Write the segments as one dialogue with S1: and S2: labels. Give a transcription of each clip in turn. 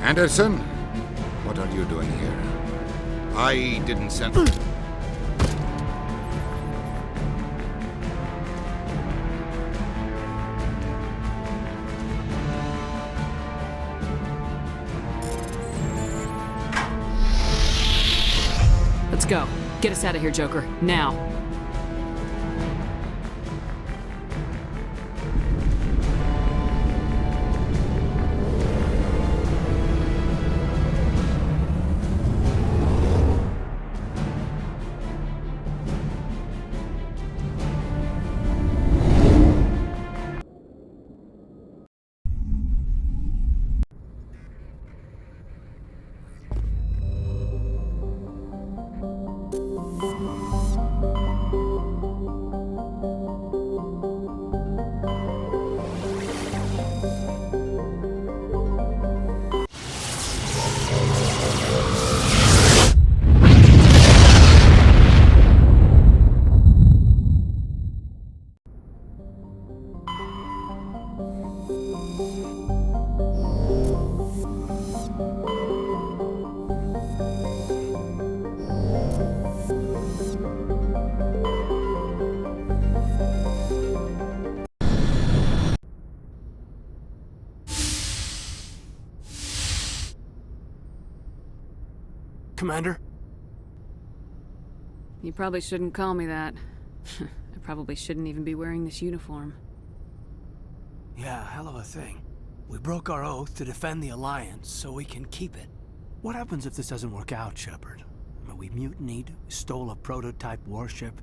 S1: Anderson, what are you doing here? I didn't send...
S2: Let's go. Get us out of here, Joker. Now.
S3: Commander?
S2: You probably shouldn't call me that. I probably shouldn't even be wearing this uniform.
S3: Yeah, hell of a thing. We broke our oath to defend the Alliance, so we can keep it. What happens if this doesn't work out, Shepard? I mean, we mutinied, stole a prototype warship.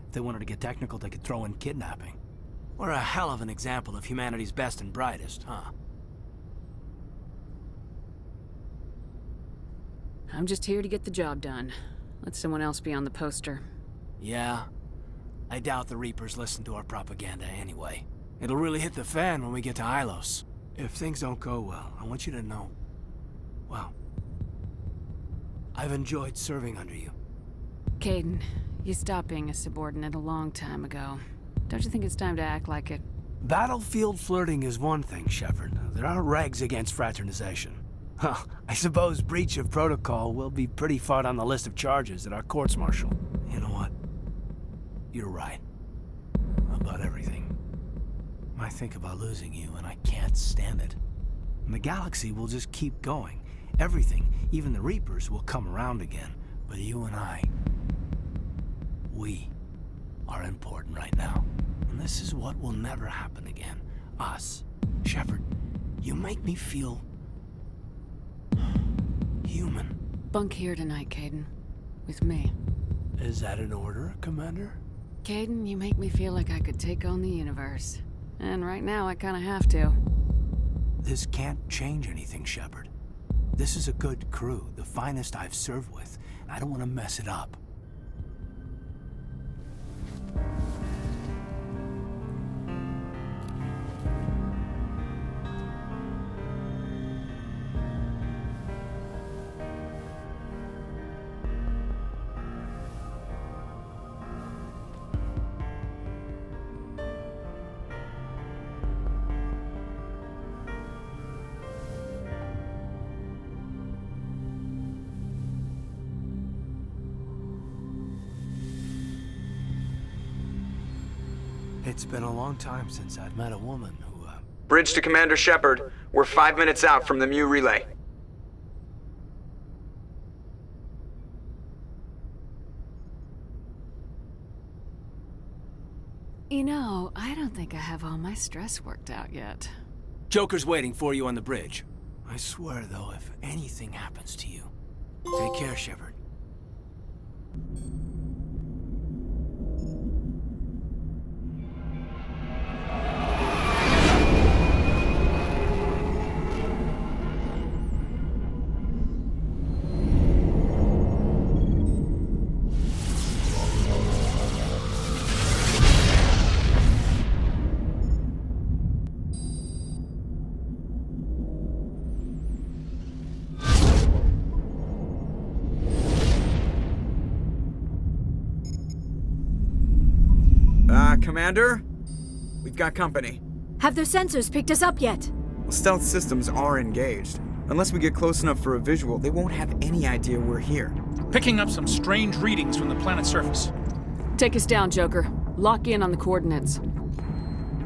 S3: If they wanted to get technical, they could throw in kidnapping. We're a hell of an example of humanity's best and brightest, huh?
S2: I'm just here to get the job done. Let someone else be on the poster.
S3: Yeah. I doubt the Reapers listen to our propaganda anyway. It'll really hit the fan when we get to Ilos. If things don't go well, I want you to know... well... I've enjoyed serving under you.
S2: Caden, you stopped being a subordinate a long time ago. Don't you think it's time to act like it?
S3: Battlefield flirting is one thing, Shepard. There are regs against fraternization. Huh, I suppose breach of protocol will be pretty far down the list of charges at our courts-martial. You know what? You're right. About everything. I think about losing you, and I can't stand it. And the galaxy will just keep going. Everything, even the Reapers, will come around again. But you and I... we are important right now. And this is what will never happen again. Us. Shepard, you make me feel... human.
S2: Bunk here tonight, Caden. With me.
S3: Is that an order, Commander?
S2: Caden, you make me feel like I could take on the universe. And right now, I kinda have to.
S3: This can't change anything, Shepard. This is a good crew, the finest I've served with. I don't want to mess it up. It's been a long time since I've met a woman who,
S4: Bridge to Commander Shepard. We're 5 minutes out from the Mu relay.
S2: You know, I don't think I have all my stress worked out yet.
S3: Joker's waiting for you on the bridge. I swear, though, if anything happens to you, take care, Shepard.
S4: Commander? We've got company.
S5: Have their sensors picked us up yet?
S4: Stealth systems are engaged.
S5: Unless we get close enough for a visual, they won't have any idea we're here.
S6: Picking up some strange readings from the planet's surface.
S2: Take us down, Joker. Lock in on the coordinates.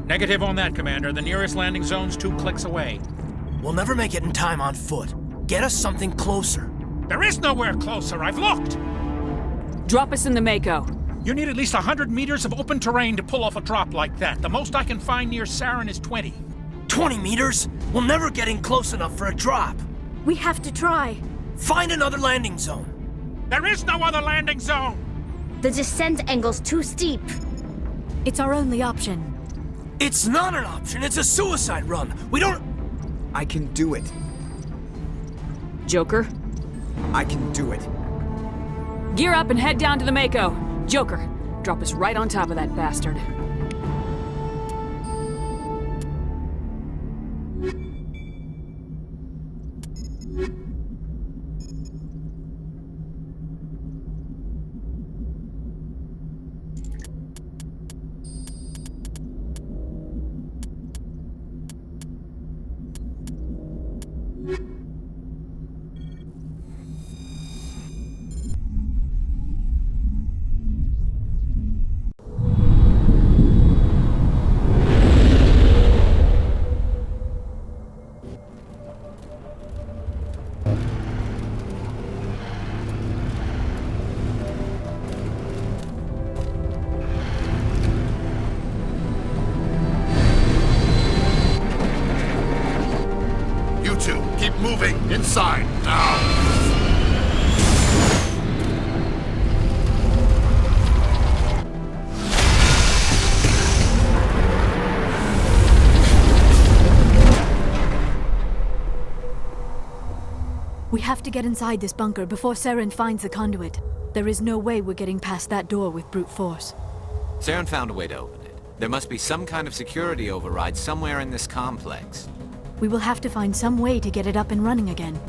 S6: Negative on that, Commander. The nearest landing zone's 2 clicks away.
S3: We'll never make it in time on foot. Get us something closer.
S6: There is nowhere closer. I've looked.
S2: Drop us in the Mako.
S6: You need at least 100 meters of open terrain to pull off a drop like that. The most I can find near Saren is 20.
S3: 20 meters? We'll never get in close enough for a drop.
S7: We have to try.
S3: Find another landing zone.
S6: There is no other landing zone!
S7: The descent angle's too steep. It's our only option.
S3: It's not an option. It's a suicide run. We don't...
S5: I can do it.
S2: Joker,
S5: I can do it.
S2: gear up and head down to the Mako. Joker, drop us right on top of that bastard.
S1: You two, keep moving. Inside, now.
S7: We have to get inside this bunker before Saren finds the conduit. There is no way we're getting past that door with brute force.
S8: Saren found a way to open it. There must be some kind of security override somewhere in this complex.
S7: We will have to find some way to get it up and running again.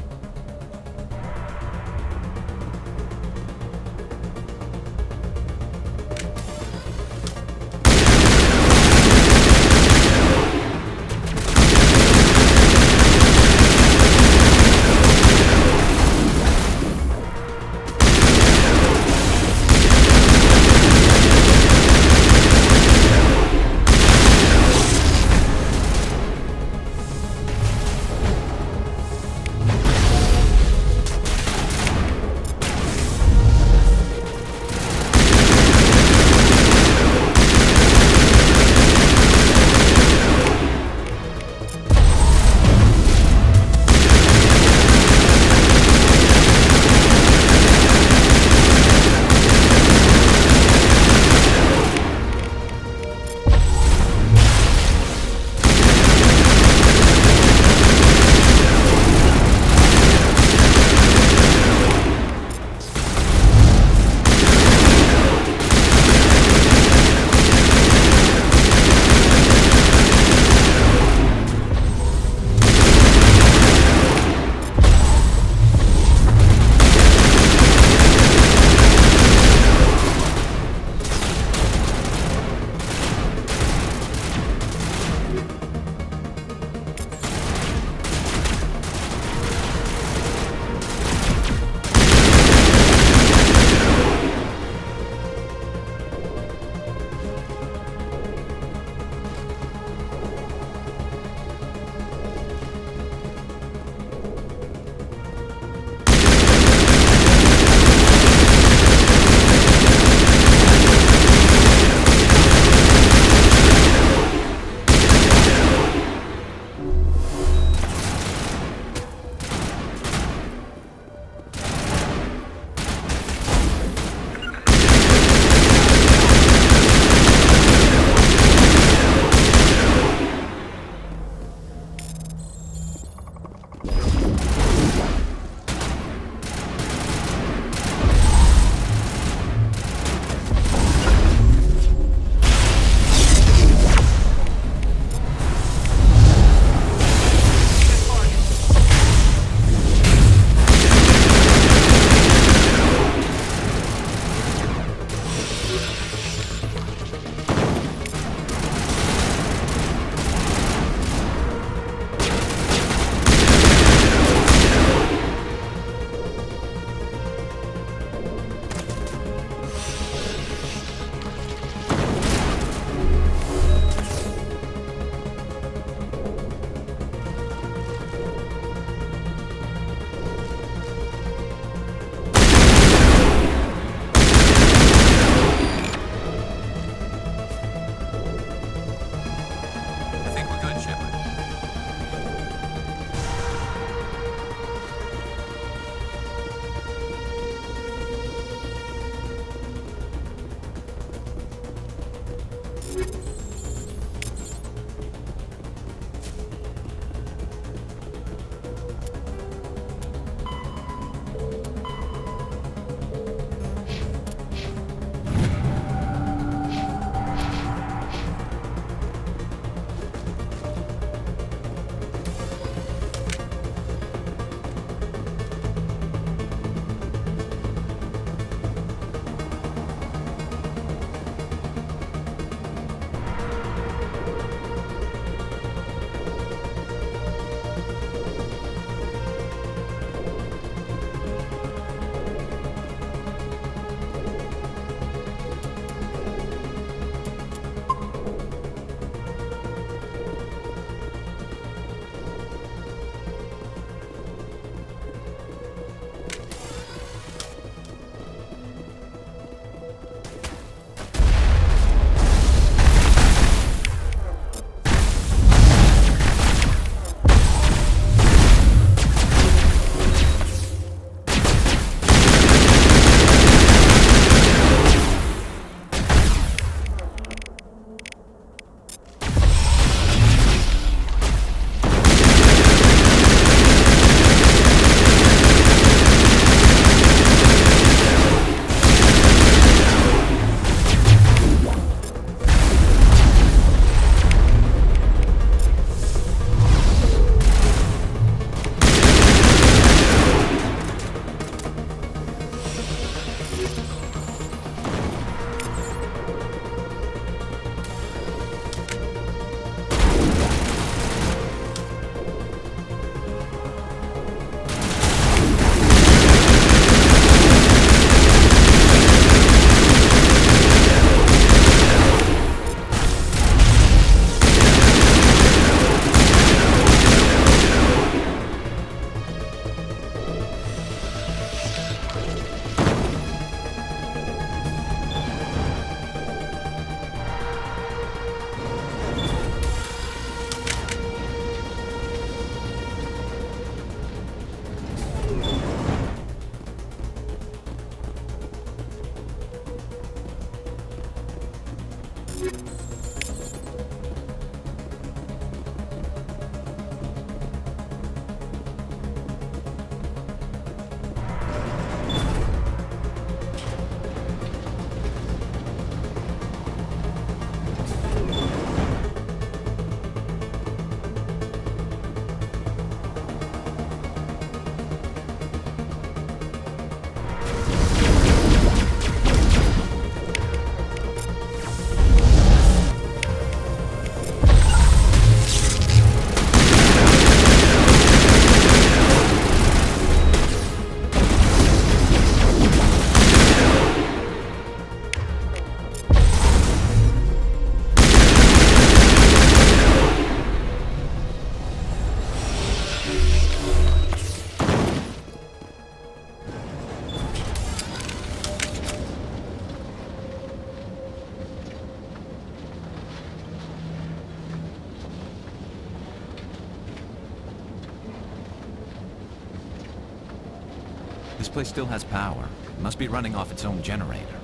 S8: This place still has power. It must be running off its own generator.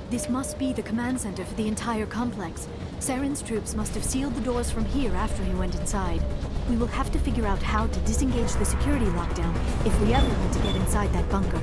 S7: This must be the command center for the entire complex. Saren's troops must have sealed the doors from here after he went inside. We will have to figure out how to disengage the security lockdown if we ever want to get inside that bunker.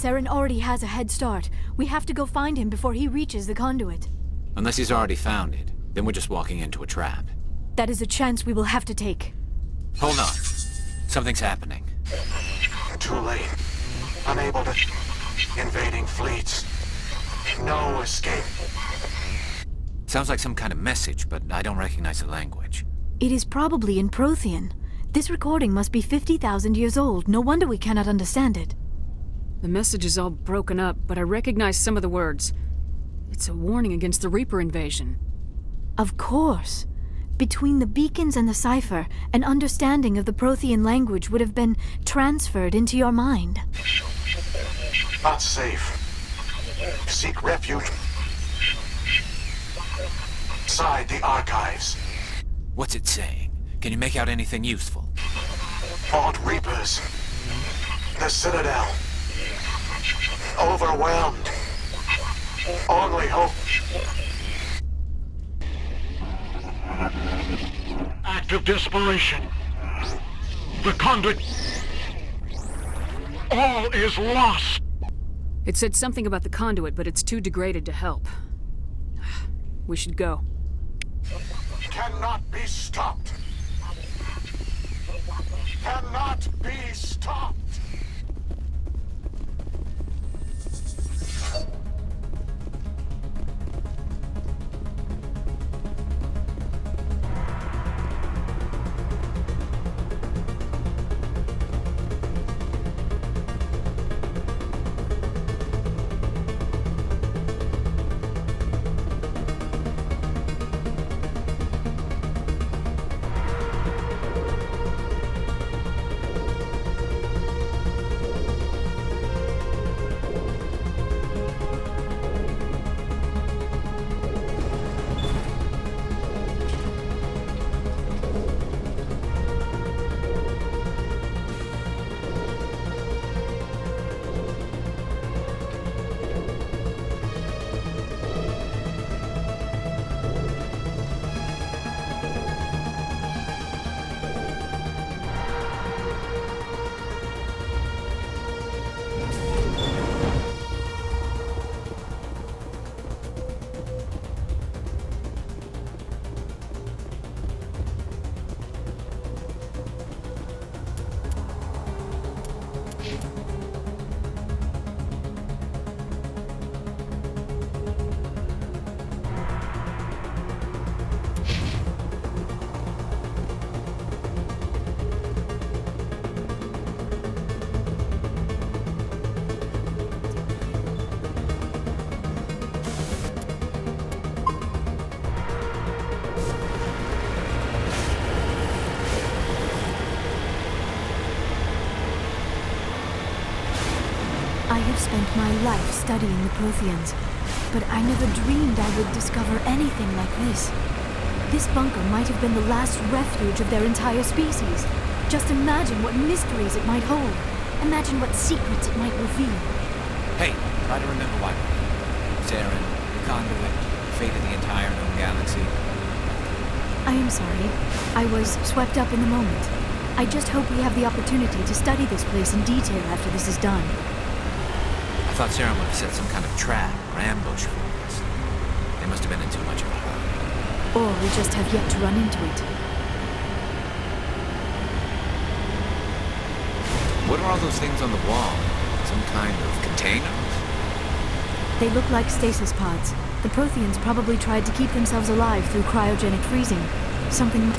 S7: Saren already has a head start. We have to go find him before he reaches the conduit.
S8: Unless he's already found it, then we're just walking into a trap.
S7: That is a chance we will have to take.
S8: Hold on. Something's happening.
S9: Too late. Unable to... Invading fleets. No escape.
S8: Sounds like some kind of message, but I don't recognize the language.
S7: It is probably in Prothean. This recording must be 50,000 years old. No wonder we cannot understand it.
S2: The message is all broken up, but I recognize some of the words. It's a warning against the Reaper invasion.
S7: Of course. Between the beacons and the cipher, an understanding of the Prothean language would have been transferred into your mind.
S9: Not safe. Seek refuge inside the archives.
S8: What's it saying? Can you make out anything useful?
S9: Fought Reapers. The Citadel. Overwhelmed. Only hope. Act of desperation. The conduit. All is lost.
S2: It said something about the conduit, but it's too degraded to help. We should go.
S9: Cannot be stopped. Cannot be stopped.
S7: I have spent my life studying the Protheans, but I never dreamed I would discover anything like this. This bunker might have been the last refuge of their entire species. Just imagine what mysteries it might hold. Imagine what secrets it might reveal.
S8: Hey, try to remember why we're here. Saren, the conduit, the fate of the entire known galaxy.
S7: I am sorry. I was swept up in the moment. I just hope we have the opportunity to study this place in detail after this is done.
S8: I thought Saren would have set some kind of trap or ambush for us. They must have been in too much of a hurry.
S7: Or we just have yet to run into it.
S8: What are all those things on the wall? Some kind of containers?
S7: They look like stasis pods. The Protheans probably tried to keep themselves alive through cryogenic freezing. Something...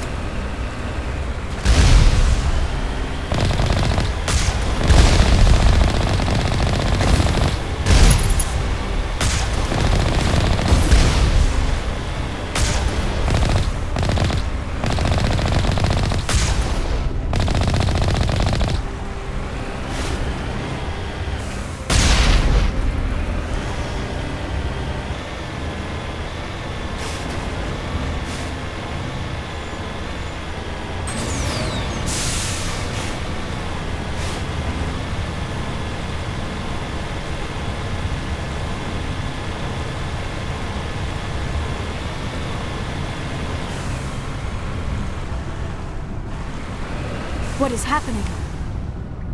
S7: What is happening?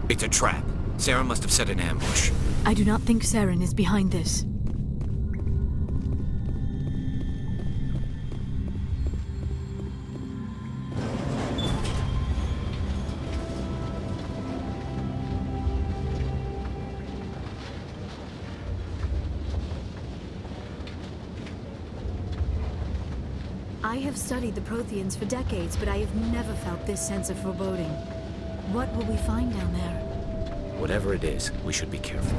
S8: It's a trap. Saren must have set an ambush.
S7: I do not think Saren is behind this. I have studied the Protheans for decades, but I have never felt this sense of foreboding. What will we find down there?
S8: Whatever it is, we should be careful.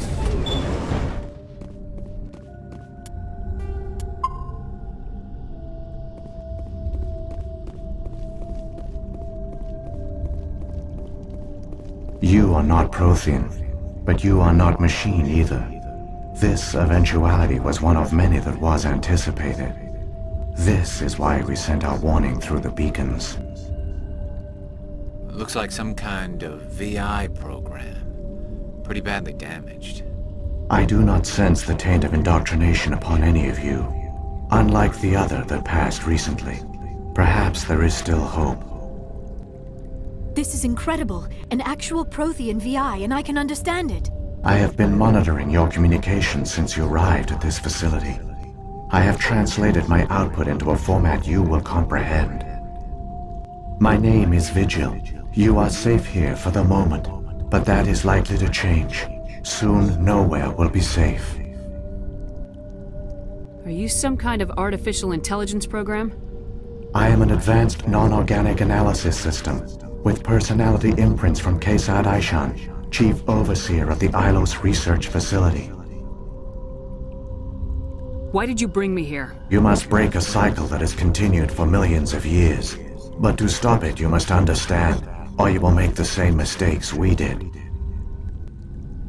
S10: You are not Prothean, but you are not machine either. This eventuality was one of many that was anticipated. This is why we sent our warning through the beacons.
S8: Looks like some kind of VI program. Pretty badly damaged.
S10: I do not sense the taint of indoctrination upon any of you, unlike the other that passed recently. Perhaps there is still hope.
S7: This is incredible. An actual Prothean VI, and I can understand it.
S10: I have been monitoring your communications since you arrived at this facility. I have translated my output into a format you will comprehend. My name is Vigil. You are safe here for the moment, but that is likely to change. Soon, nowhere will be safe.
S2: Are you some kind of artificial intelligence program?
S10: I am an advanced non-organic analysis system, with personality imprints from Kesad Aishan, Chief Overseer of the Ilos Research Facility.
S2: Why did you bring me here?
S10: You must break a cycle that has continued for millions of years. But to stop it, you must understand, or you will make the same mistakes we did.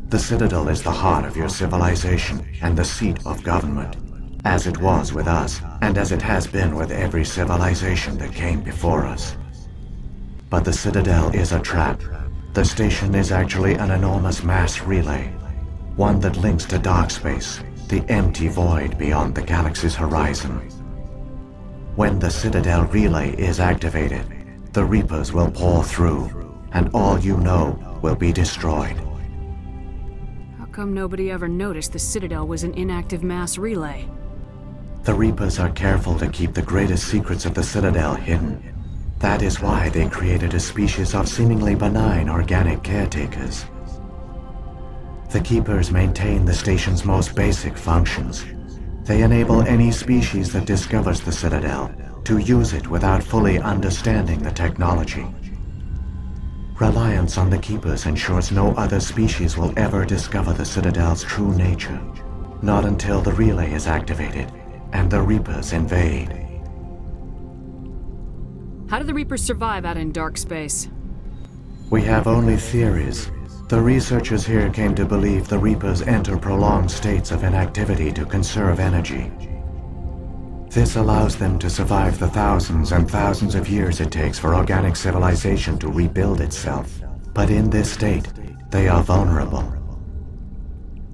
S10: The Citadel is the heart of your civilization and the seat of government, as it was with us, and as it has been with every civilization that came before us. But the Citadel is a trap. The station is actually an enormous mass relay, one that links to dark space, the empty void beyond the galaxy's horizon. When the Citadel relay is activated, the Reapers will pour through, and all you know will be destroyed.
S2: How come nobody ever noticed the Citadel was an inactive mass relay?
S10: The Reapers are careful to keep the greatest secrets of the Citadel hidden. That is why they created a species of seemingly benign organic caretakers. The Keepers maintain the station's most basic functions. They enable any species that discovers the Citadel to use it without fully understanding the technology. Reliance on the Keepers ensures no other species will ever discover the Citadel's true nature. Not until the relay is activated and the Reapers invade.
S2: How do the Reapers survive out in dark space?
S10: We have only theories. The researchers here came to believe the Reapers enter prolonged states of inactivity to conserve energy. This allows them to survive the thousands and thousands of years it takes for organic civilization to rebuild itself. But in this state, they are vulnerable.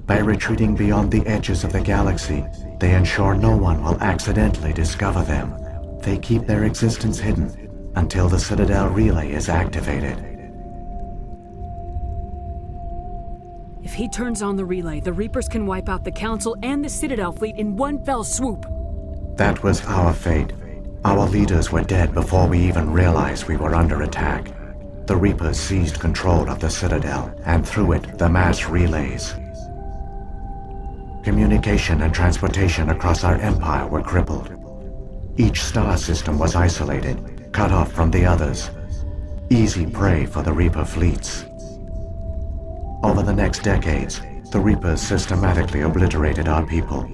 S10: By retreating beyond the edges of the galaxy, they ensure no one will accidentally discover them. They keep their existence hidden until the Citadel relay is activated.
S2: If he turns on the relay, the Reapers can wipe out the Council and the Citadel fleet in one fell swoop.
S10: That was our fate. Our leaders were dead before we even realized we were under attack. The Reapers seized control of the Citadel, and through it, the mass relays. Communication and transportation across our empire were crippled. Each star system was isolated, cut off from the others. Easy prey for the Reaper fleets. Over the next decades, the Reapers systematically obliterated our people.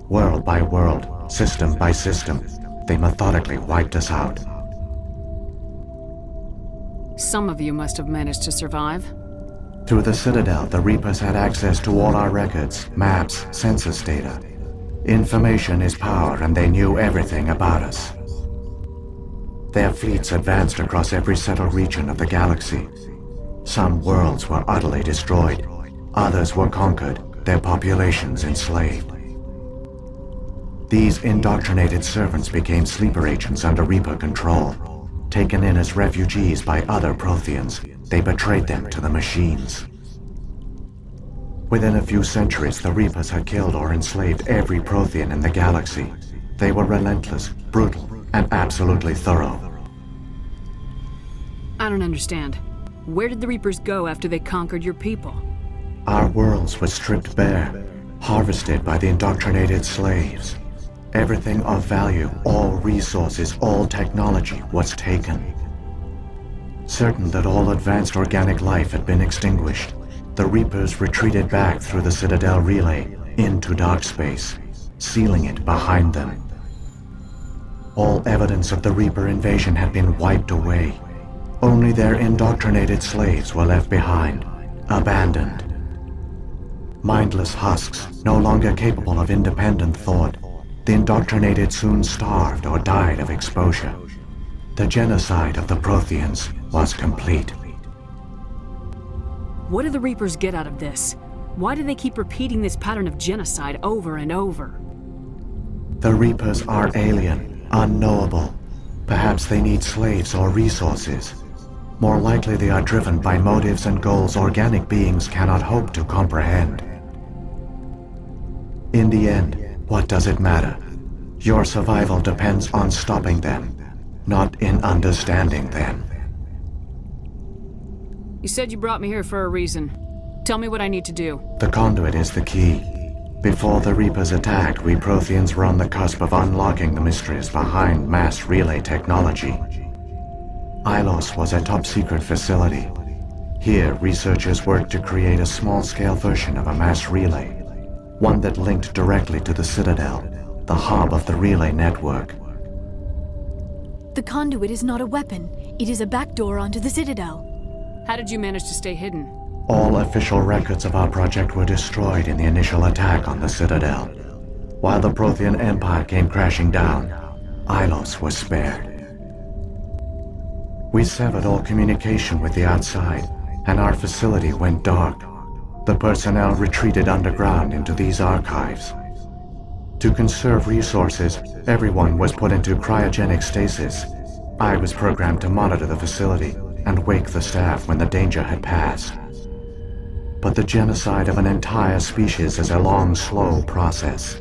S10: World by world, system by system, they methodically wiped us out.
S2: Some of you must have managed to survive.
S10: Through the Citadel, the Reapers had access to all our records, maps, census data. Information is power, and they knew everything about us. Their fleets advanced across every settled region of the galaxy. Some worlds were utterly destroyed. Others were conquered, their populations enslaved. These indoctrinated servants became sleeper agents under Reaper control. Taken in as refugees by other Protheans, they betrayed them to the machines. Within a few centuries, the Reapers had killed or enslaved every Prothean in the galaxy. They were relentless, brutal, and absolutely thorough.
S2: I don't understand. Where did the Reapers go after they conquered your people?
S10: Our worlds were stripped bare, harvested by the indoctrinated slaves. Everything of value, all resources, all technology was taken. Certain that all advanced organic life had been extinguished, the Reapers retreated back through the Citadel relay into dark space, sealing it behind them. All evidence of the Reaper invasion had been wiped away. Only their indoctrinated slaves were left behind, abandoned. Mindless husks, no longer capable of independent thought, the indoctrinated soon starved or died of exposure. The genocide of the Protheans was complete.
S2: What do the Reapers get out of this? Why do they keep repeating this pattern of genocide over and over?
S10: The Reapers are alien, unknowable. Perhaps they need slaves or resources. More likely they are driven by motives and goals organic beings cannot hope to comprehend. In the end, what does it matter? Your survival depends on stopping them, not in understanding them.
S2: You said you brought me here for a reason. Tell me what I need to do.
S10: The conduit is the key. Before the Reapers attacked, we Protheans were on the cusp of unlocking the mysteries behind mass relay technology. Ilos was a top-secret facility. Here, researchers worked to create a small-scale version of a mass relay, one that linked directly to the Citadel, the hub of the relay network.
S7: The conduit is not a weapon. It is a backdoor onto the Citadel.
S2: How did you manage to stay hidden?
S10: All official records of our project were destroyed in the initial attack on the Citadel. While the Prothean Empire came crashing down, Ilos was spared. We severed all communication with the outside, and our facility went dark. The personnel retreated underground into these archives. To conserve resources, everyone was put into cryogenic stasis. I was programmed to monitor the facility and wake the staff when the danger had passed. But the genocide of an entire species is a long, slow process.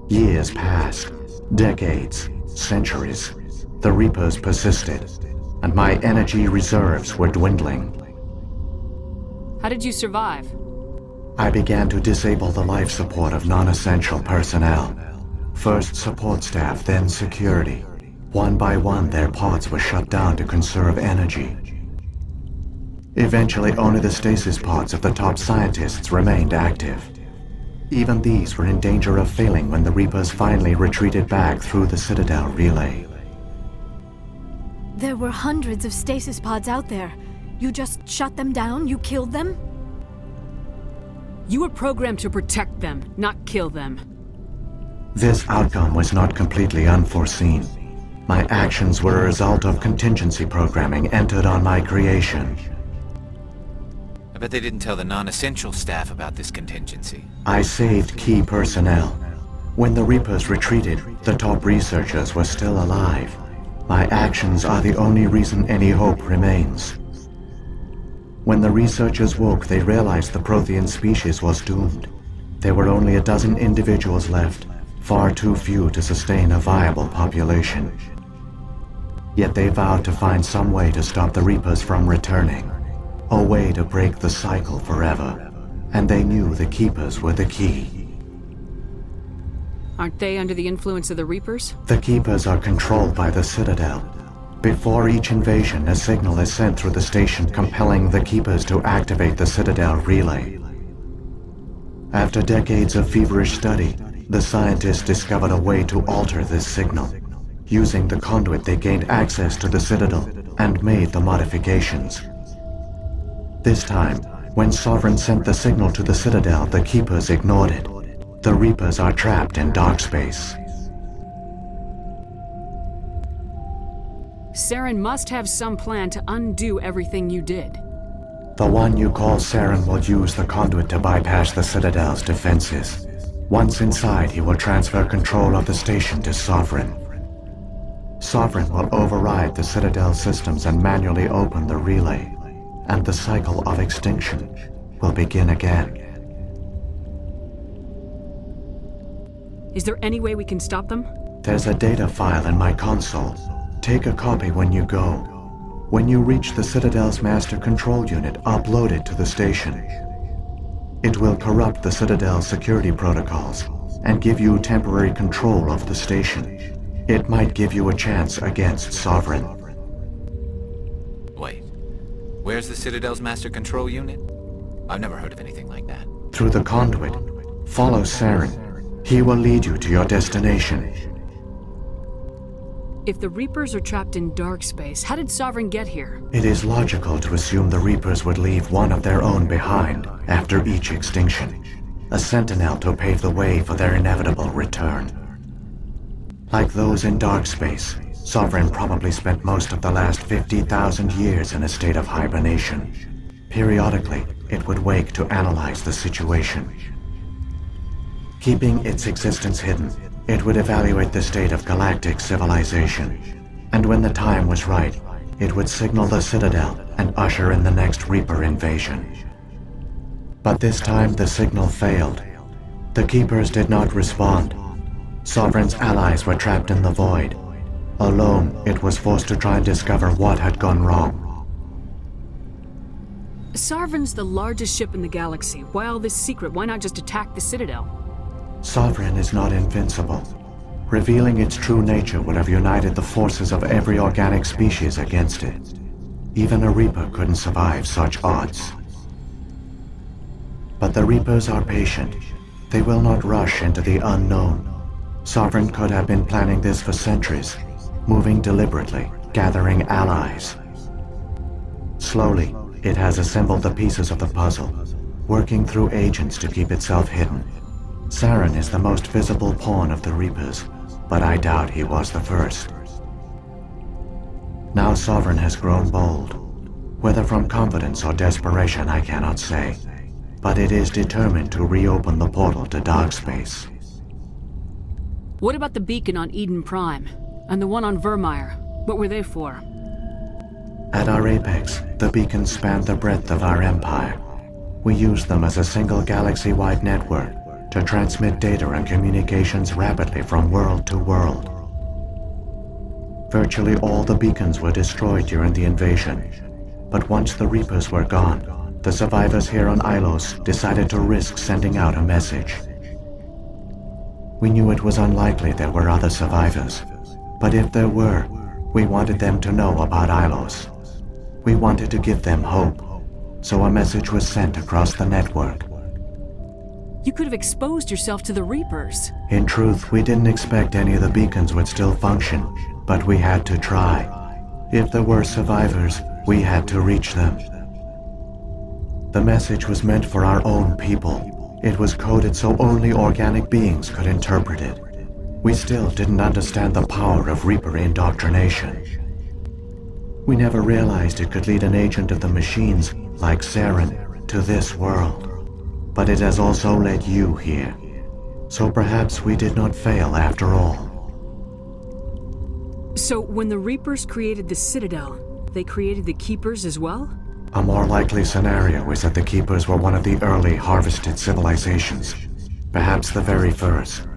S10: Years passed, decades, centuries. The Reapers persisted, and my energy reserves were dwindling.
S2: How did you survive?
S10: I began to disable the life support of non-essential personnel. First support staff, then security. One by one, their pods were shut down to conserve energy. Eventually, only the stasis pods of the top scientists remained active. Even these were in danger of failing when the Reapers finally retreated back through the Citadel relay.
S7: There were hundreds of stasis pods out there. You just shut them down? You killed them?
S2: You were programmed to protect them, not kill them.
S10: This outcome was not completely unforeseen. My actions were a result of contingency programming entered on my creation.
S8: I bet they didn't tell the non-essential staff about this contingency.
S10: I saved key personnel. When the Reapers retreated, the top researchers were still alive. My actions are the only reason any hope remains. When the researchers woke, they realized the Prothean species was doomed. There were only a dozen individuals left, far too few to sustain a viable population. Yet they vowed to find some way to stop the Reapers from returning. A way to break the cycle forever. And they knew the Keepers were the key.
S2: Aren't they under the influence of the Reapers?
S10: The Keepers are controlled by the Citadel. Before each invasion, a signal is sent through the station compelling the Keepers to activate the Citadel relay. After decades of feverish study, the scientists discovered a way to alter this signal. Using the conduit, they gained access to the Citadel and made the modifications. This time, when Saren sent the signal to the Citadel, the Keepers ignored it. The Reapers are trapped in dark space.
S2: Saren must have some plan to undo everything you did.
S10: The one you call Saren will use the conduit to bypass the Citadel's defenses. Once inside, he will transfer control of the station to Sovereign. Sovereign will override the Citadel systems and manually open the relay, and the cycle of extinction will begin again.
S2: Is there any way we can stop them?
S10: There's a data file in my console. Take a copy when you go. When you reach the Citadel's master control unit, upload it to the station. It will corrupt the Citadel's security protocols and give you temporary control of the station. It might give you a chance against Sovereign.
S8: Wait, where's the Citadel's master control unit? I've never heard of anything like that.
S10: Through the conduit, follow Saren. He will lead you to your destination.
S2: If the Reapers are trapped in dark space, how did Sovereign get here?
S10: It is logical to assume the Reapers would leave one of their own behind after each extinction. A sentinel to pave the way for their inevitable return. Like those in dark space, Sovereign probably spent most of the last 50,000 years in a state of hibernation. Periodically, it would wake to analyze the situation. Keeping its existence hidden, it would evaluate the state of galactic civilization. And when the time was right, it would signal the Citadel and usher in the next Reaper invasion. But this time the signal failed. The Keepers did not respond. Sovereign's allies were trapped in the void. Alone, it was forced to try and discover what had gone wrong.
S2: Sovereign's the largest ship in the galaxy. Why all this secret? Why not just attack the Citadel?
S10: Sovereign is not invincible. Revealing its true nature would have united the forces of every organic species against it. Even a Reaper couldn't survive such odds. But the Reapers are patient. They will not rush into the unknown. Sovereign could have been planning this for centuries, moving deliberately, gathering allies. Slowly, it has assembled the pieces of the puzzle, working through agents to keep itself hidden. Saren is the most visible pawn of the Reapers, but I doubt he was the first. Now Sovereign has grown bold. Whether from confidence or desperation, I cannot say. But it is determined to reopen the portal to dark space.
S2: What about the beacon on Eden Prime? And the one on Vermeer? What were they for?
S10: At our apex, the beacons spanned the breadth of our empire. We used them as a single galaxy-wide network to transmit data and communications rapidly from world to world. Virtually all the beacons were destroyed during the invasion, but once the Reapers were gone, the survivors here on Ilos decided to risk sending out a message. We knew it was unlikely there were other survivors, but if there were, we wanted them to know about Ilos. We wanted to give them hope, so a message was sent across the network.
S2: You could have exposed yourself to the Reapers.
S10: In truth, we didn't expect any of the beacons would still function, but we had to try. If there were survivors, we had to reach them. The message was meant for our own people, It was coded so only organic beings could interpret it. We still didn't understand the power of Reaper indoctrination. We never realized it could lead an agent of the machines, like Saren, to this world. But it has also led you here. So perhaps we did not fail after all.
S2: So, when the Reapers created the Citadel, they created the Keepers as well?
S10: A more likely scenario is that the Keepers were one of the early harvested civilizations. Perhaps the very first.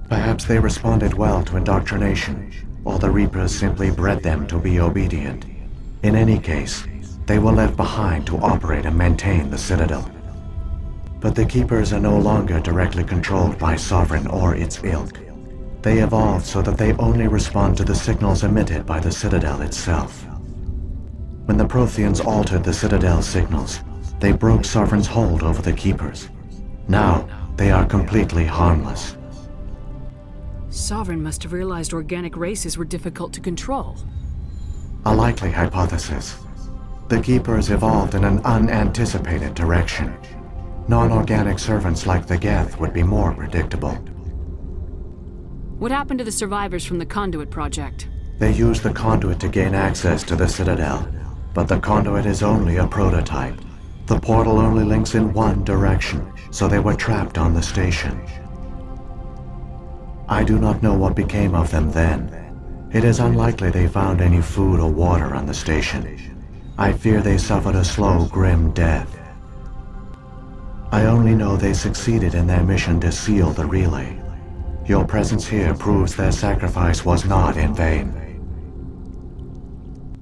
S10: Perhaps they responded well to indoctrination, or the Reapers simply bred them to be obedient. In any case, they were left behind to operate and maintain the Citadel. But the Keepers are no longer directly controlled by Sovereign or its ilk. They evolved so that they only respond to the signals emitted by the Citadel itself. When the Protheans altered the Citadel's signals, they broke Sovereign's hold over the Keepers. Now, they are completely harmless.
S2: Sovereign must have realized organic races were difficult to control.
S10: A likely hypothesis. The Keepers evolved in an unanticipated direction. Non-organic servants like the Geth would be more predictable.
S2: What happened to the survivors from the Conduit project?
S10: They used the conduit to gain access to the Citadel, but the conduit is only a prototype. The portal only links in one direction, so they were trapped on the station. I do not know what became of them then. It is unlikely they found any food or water on the station. I fear they suffered a slow, grim death. I only know they succeeded in their mission to seal the relay. Your presence here proves their sacrifice was not in vain.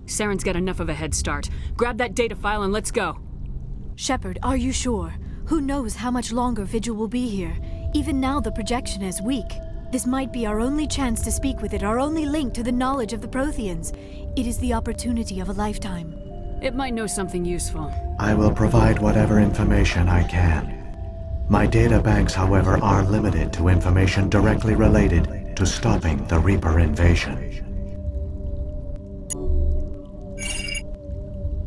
S2: Saren's got enough of a head start. Grab that data file and let's go.
S7: Shepard, are you sure? Who knows how much longer Vigil will be here? Even now the projection is weak. This might be our only chance to speak with it, our only link to the knowledge of the Protheans. It is the opportunity of a lifetime.
S2: It might know something useful.
S10: I will provide whatever information I can. My data banks, however, are limited to information directly related to stopping the Reaper invasion.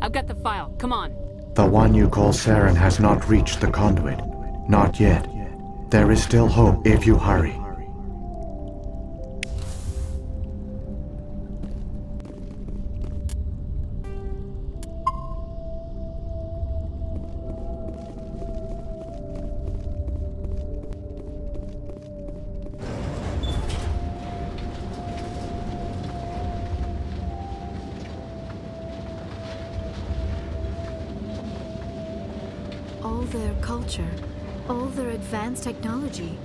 S2: I've got the file. Come on.
S10: The one you call Saren has not reached the conduit. Not yet. There is still hope if you hurry.
S7: All their culture, all their advanced technology,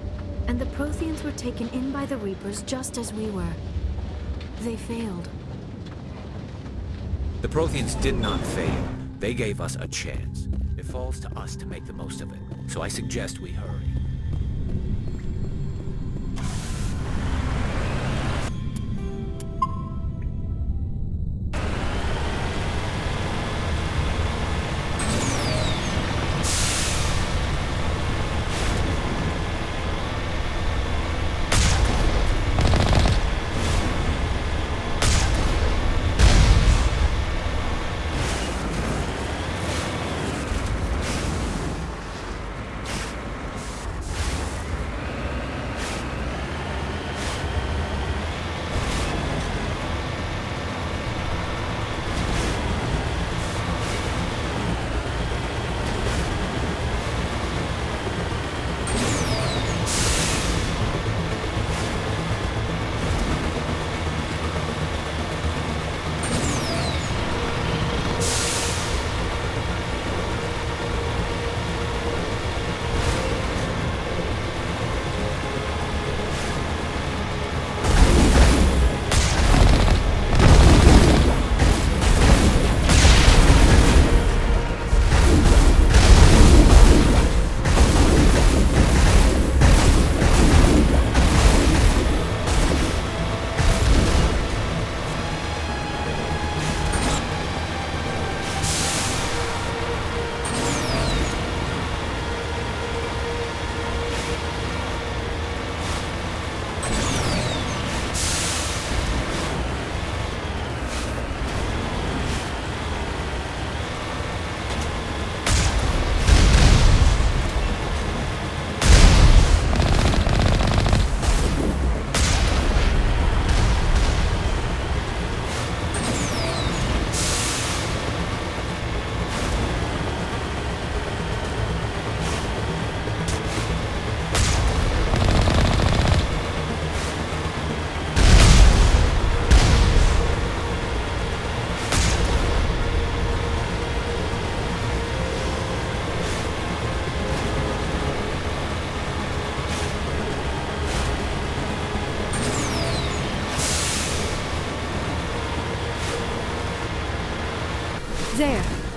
S7: and the Protheans were taken in by the Reapers just as we were. They failed.
S8: The Protheans did not fail. They gave us a chance. It falls to us to make the most of it. So I suggest we hurry.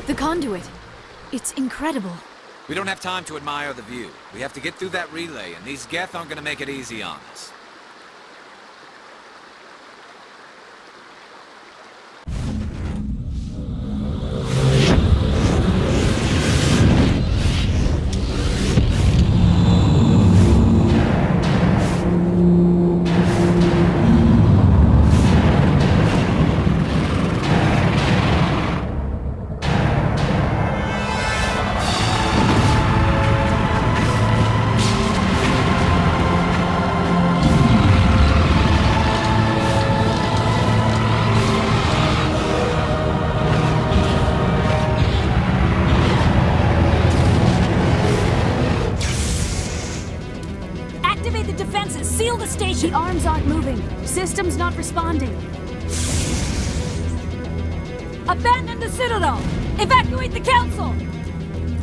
S7: The conduit. It's incredible.
S8: We don't have time to admire the view. We have to get through that relay, and these Geth aren't gonna make it easy on us.
S7: Activate the defenses! Seal the station! The arms aren't moving. System's not responding. Abandon the Citadel! Evacuate the Council!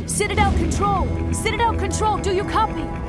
S7: Citadel Control! Citadel Control, do you copy?